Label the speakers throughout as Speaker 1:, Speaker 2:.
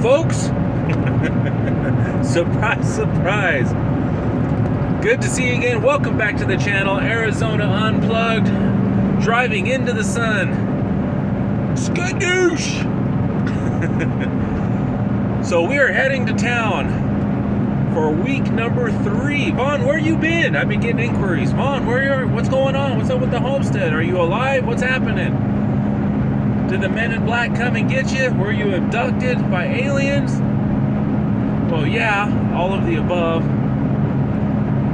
Speaker 1: folks. Surprise, surprise. Good to see you again. Welcome back to the channel, Arizona Unplugged. Driving into the sun. Skadoosh! So we are heading to town for week number 3. Vaughn, where you been? I've been getting inquiries. Vaughn, what's going on? What's up with the homestead? Are you alive? What's happening? Did the men in black come and get you? Were you abducted by aliens? Well, yeah, all of the above.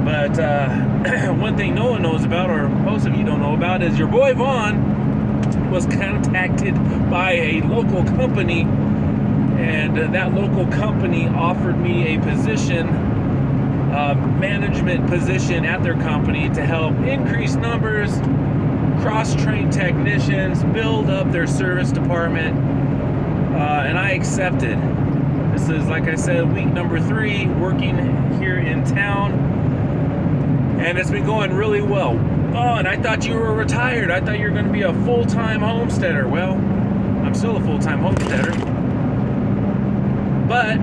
Speaker 1: But one thing no one knows about, or most of you don't know about, is your boy Vaughn was contacted by a local company, and that local company offered me a position, management position at their company to help increase numbers, cross-train technicians, build up their service department, and I accepted. This is, like I said, week number 3, working here in town, and it's been going really well. Oh, and I thought you were retired. I thought you were going to be a full-time homesteader. Well, I'm still a full-time homesteader, but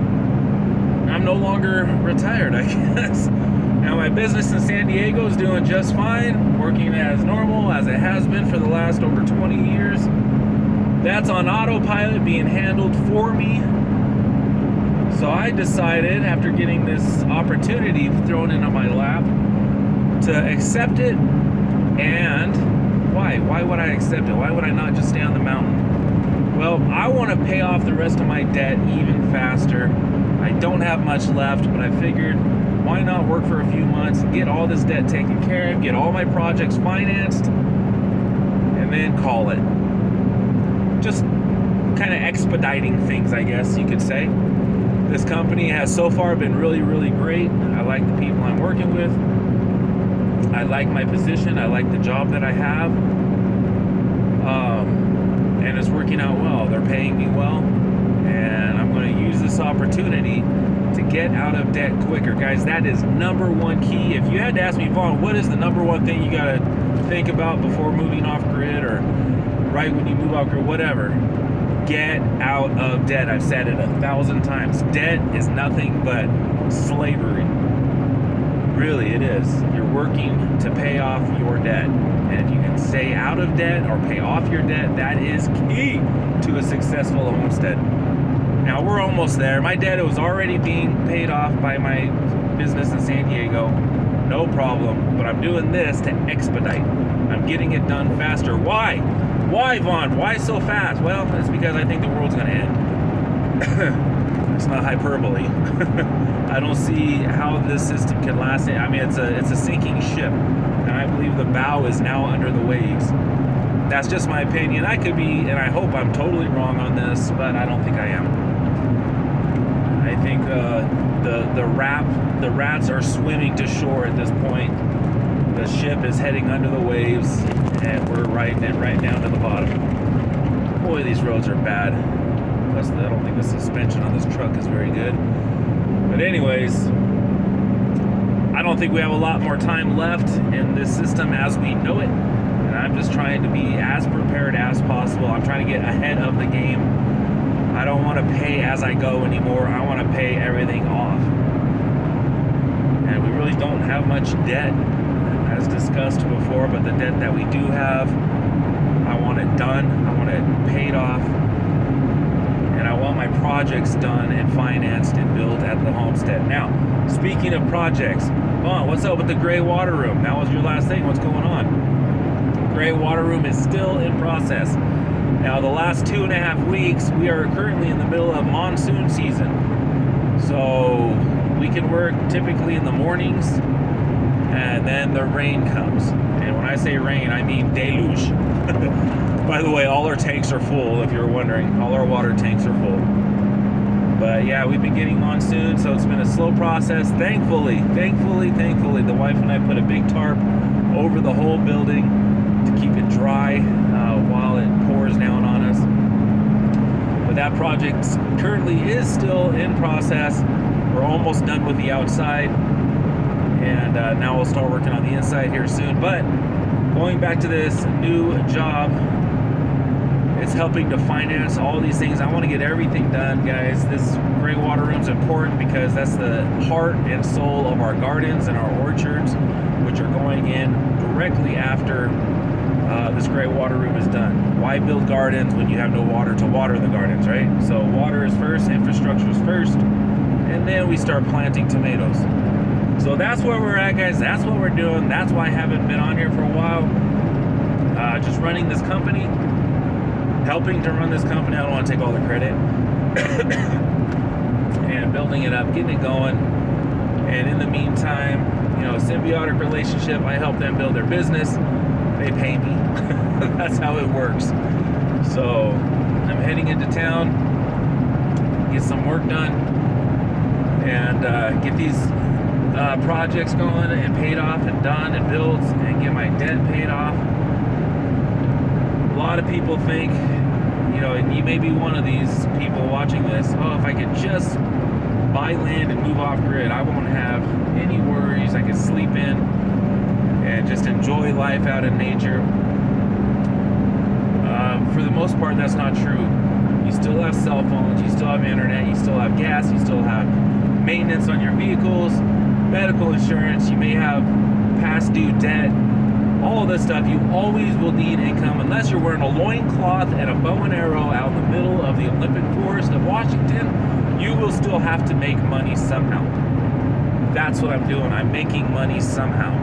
Speaker 1: I'm no longer retired, I guess. Now, my business in San Diego is doing just fine, working as normal as it has been for the last over 20 years. That's on autopilot, being handled for me. So I decided, after getting this opportunity thrown into my lap, to accept it. And why? Why would I accept it? Why would I not just stay on the mountain? Well, I want to pay off the rest of my debt even faster. I don't have much left, but I figured, why not work for a few months, get all this debt taken care of, get all my projects financed, and then call it. Just kind of expediting things, I guess you could say. This company has so far been really, really great. I like the people I'm working with. I like my position. I like the job that I have. And it's working out well. They're paying me well. And I'm going to use this opportunity to get out of debt quicker. Guys, that is number one key. If you had to ask me, Vaughn, what is the number one thing you got to think about before moving off grid, or right when you move off grid, whatever, get out of debt. I've said it 1,000 times. Debt is nothing but slavery. Really, it is. You're working to pay off your debt. And if you can stay out of debt or pay off your debt, that is key to a successful homestead. Now, we're almost there. My debt was already being paid off by my business in San Diego. No problem. But I'm doing this to expedite. I'm getting it done faster. Why? Why, Vaughn? Why so fast? Well, it's because I think the world's going to end. It's not hyperbole. I don't see how this system can last. I mean, it's a sinking ship, and I believe the bow is now under the waves. That's just my opinion. I could be, and I hope I'm totally wrong on this, but I don't think I am. I think the rats are swimming to shore at this point. The ship is heading under the waves, and we're riding it right down to the bottom. Boy, these roads are bad. I don't think the suspension on this truck is very good. But anyways, I don't think we have a lot more time left in this system as we know it. And I'm just trying to be as prepared as possible. I'm trying to get ahead of the game. I don't want to pay as I go anymore. I want to pay everything off. And we really don't have much debt, as discussed before, but the debt that we do have, I want it done. I want it paid off. And I want my projects done and financed and built at the homestead. Now, speaking of projects, Vaughn, what's up with the gray water room? That was your last thing. What's going on? Gray water room is still in process. Now, the last 2.5 weeks, we are currently in the middle of monsoon season. So we can work typically in the mornings, and then the rain comes. And when I say rain, I mean deluge. By the way, all our tanks are full, if you're wondering. All our water tanks are full. But yeah, we've been getting monsoon, so it's been a slow process. Thankfully, the wife and I put a big tarp over the whole building to keep it dry while it pours down on us. But that project currently is still in process. We're almost done with the outside, and now we'll start working on the inside here soon. But going back to this new job, It's helping to finance all these things. I want to get everything done, guys. This gray water room is important because that's the heart and soul of our gardens and our orchards, which are going in directly after this gray water room is done. Why build gardens when you have no water to water the gardens, right? So water is first, infrastructure is first, and then we start planting tomatoes. So that's where we're at, guys. That's what we're doing. That's why I haven't been on here for a while. Just running this company, helping to run this company. I don't want to take all the credit. And building it up, getting it going. And in the meantime, symbiotic relationship. I help them build their business. They pay me. That's how it works. So I'm heading into town, get some work done, and get these projects going and paid off and done and built, and get my debt paid off. A lot of people think, and you may be one of these people watching this, if I could just buy land and move off grid, I won't have any worries. I can sleep in and just enjoy life out in nature. For the most part, that's not true. You still have cell phones, you still have internet, you still have gas, you still have maintenance on your vehicles, medical insurance, you may have past due debt, all of this stuff. You always will need income unless you're wearing a loincloth and a bow and arrow out in the middle of the Olympic Forest of Washington. You will still have to make money somehow. That's what I'm doing. I'm making money somehow.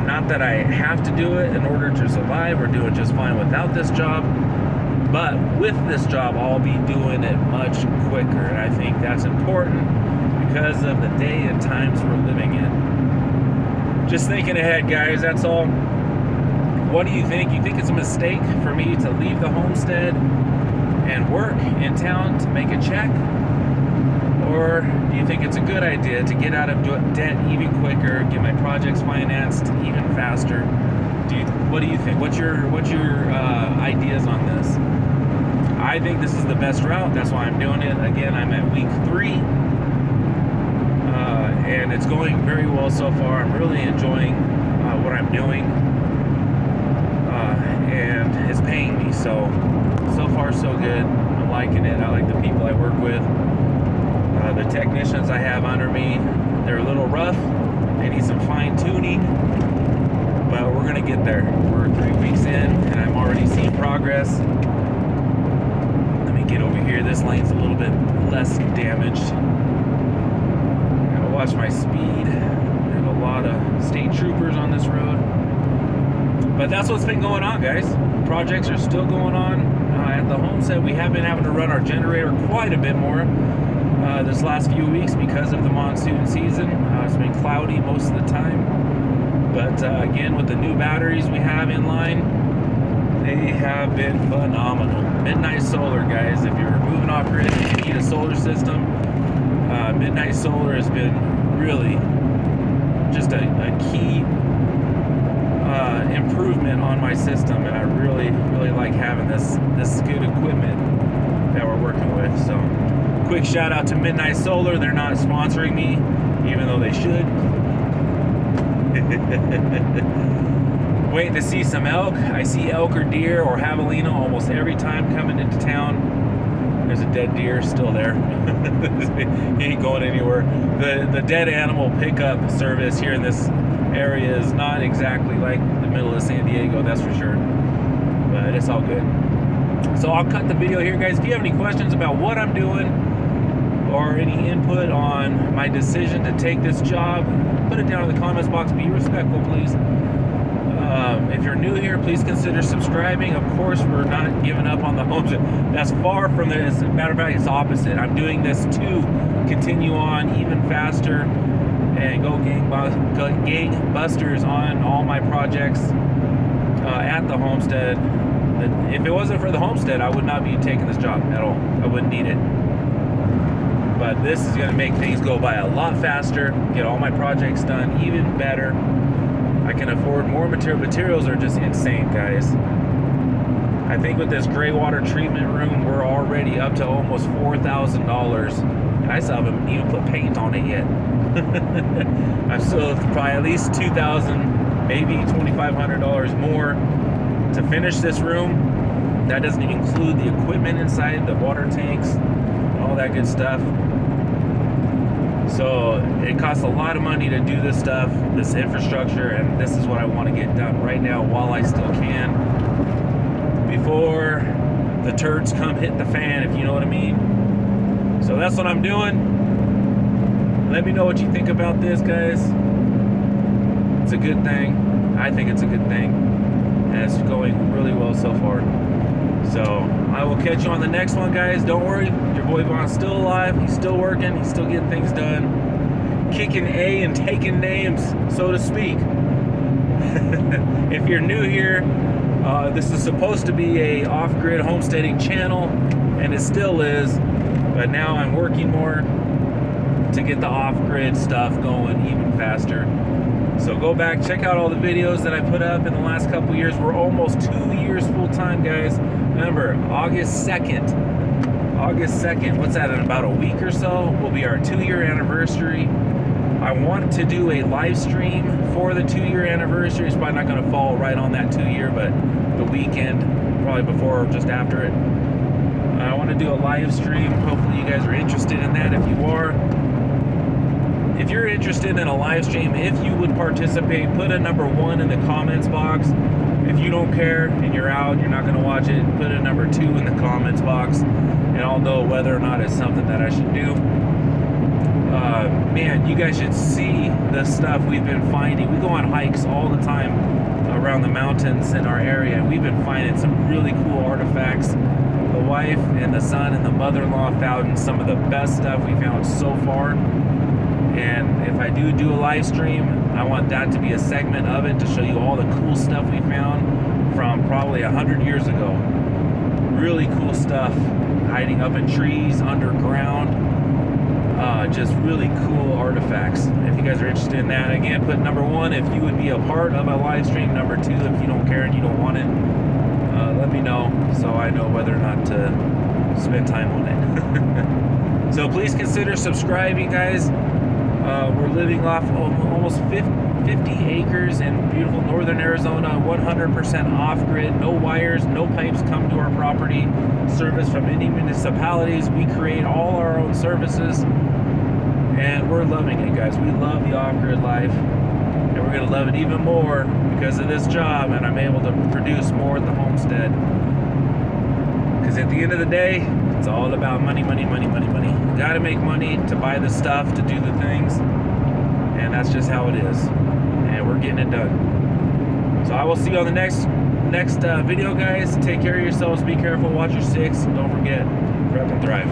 Speaker 1: Not that I have to do it in order to survive. We're doing just fine without this job. But with this job, I'll be doing it much quicker. And I think that's important because of the day and times we're living in. Just thinking ahead, guys, that's all. What do you think? You think it's a mistake for me to leave the homestead and work in town to make a check? Or do you think it's a good idea to get out of debt even quicker, get my projects financed even faster? What do you think? What's your ideas on this? I think this is the best route. That's why I'm doing it. Again, I'm at week 3, and it's going very well so far. I'm really enjoying what I'm doing, and it's paying me. So far so good. I'm liking it. I like the people I work with. The technicians I have under me, they're a little rough. They need some fine tuning, but we're gonna get there. We're 3 weeks in, and I'm already seeing progress. Let me get over here. This lane's a little bit less damaged. Gotta watch my speed. There's a lot of state troopers on this road, but that's what's been going on, guys. Projects are still going on at the homestead. We have been having to run our generator quite a bit more this last few weeks because of the monsoon season. It's been cloudy most of the time, but again, with the new batteries we have in line, they have been phenomenal. Midnight Solar, guys, if you're moving off grid and you need a solar system, Midnight Solar has been really just a key improvement on my system, and I really like having this good equipment that we're working with. So quick shout out to Midnight Solar. They're not sponsoring me, even though they should. Waiting to see some elk. I see elk or deer or javelina almost every time coming into town. There's a dead deer still there. He ain't going anywhere. The dead animal pickup service here in this area is not exactly like the middle of San Diego, that's for sure. But it's all good. So I'll cut the video here, guys. If you have any questions about what I'm doing or any input on my decision to take this job, put it down in the comments box. Be respectful, please. If you're new here, please consider subscribing. Of course, we're not giving up on the homestead. That's far from it. As a matter of fact, it's opposite. I'm doing this to continue on even faster and go gangbusters on all my projects at the homestead. If it wasn't for the homestead, I would not be taking this job at all. I wouldn't need it. But this is going to make things go by a lot faster, get all my projects done even better. I can afford more material. Materials are just insane, guys. I think with this gray water treatment room, we're already up to almost $4,000, and I still haven't even put paint on it yet. I'm still probably at least $2,000, maybe $2,500 more to finish this room. That doesn't include the equipment inside, the water tanks, all that good stuff. So it costs a lot of money to do this stuff, this infrastructure, and this is what I want to get done right now while I still can, before the turds come hit the fan, if you know what I mean. So that's what I'm doing. Let me know what you think about this, guys. It's a good thing. I think it's a good thing, and it's going really well so far. So I will catch you on the next one, guys. Don't worry, your boy Von's still alive. He's still working. He's still getting things done, kicking A and taking names, so to speak. If you're new here, this is supposed to be a off-grid homesteading channel, and it still is, but now I'm working more to get the off-grid stuff going even faster. So go back, check out all the videos that I put up in the last couple years. We're almost 2 years full-time, guys. Remember, August 2nd, what's that, in about a week or so, will be our 2-year anniversary. I want to do a live stream for the 2-year anniversary. It's probably not going to fall right on that 2-year, but the weekend, probably before or just after it. I want to do a live stream. Hopefully you guys are interested in that. If you are, if you're interested in a live stream, if you would participate, put a number 1 in the comments box. If you don't care and you're out, you're not going to watch it, put a number 2 in the comments box, and I'll know whether or not it's something that I should do. Man, you guys should see the stuff we've been finding. We go on hikes all the time around the mountains in our area, and we've been finding some really cool artifacts. The wife and the son and the mother-in-law found some of the best stuff we found so far. And if I do a live stream, I want that to be a segment of it to show you all the cool stuff we found from probably 100 years ago. Really cool stuff, hiding up in trees, underground, just really cool artifacts. If you guys are interested in that, again, put number 1 if you would be a part of a live stream. Number 2 if you don't care and you don't want it. Let me know so I know whether or not to spend time on it. So please consider subscribing, guys. We're living off almost 50 acres in beautiful northern Arizona, 100% off-grid, no wires, no pipes come to our property, service from any municipalities. We create all our own services, and we're loving it, guys. We love the off-grid life, and we're going to love it even more because of this job, and I'm able to produce more at the homestead. Because at the end of the day, it's all about money, money, money, money, money. You gotta make money to buy the stuff, to do the things, and that's just how it is. And we're getting it done. So I will see you on the next video, guys. Take care of yourselves, be careful, watch your 6, don't forget, prep and thrive.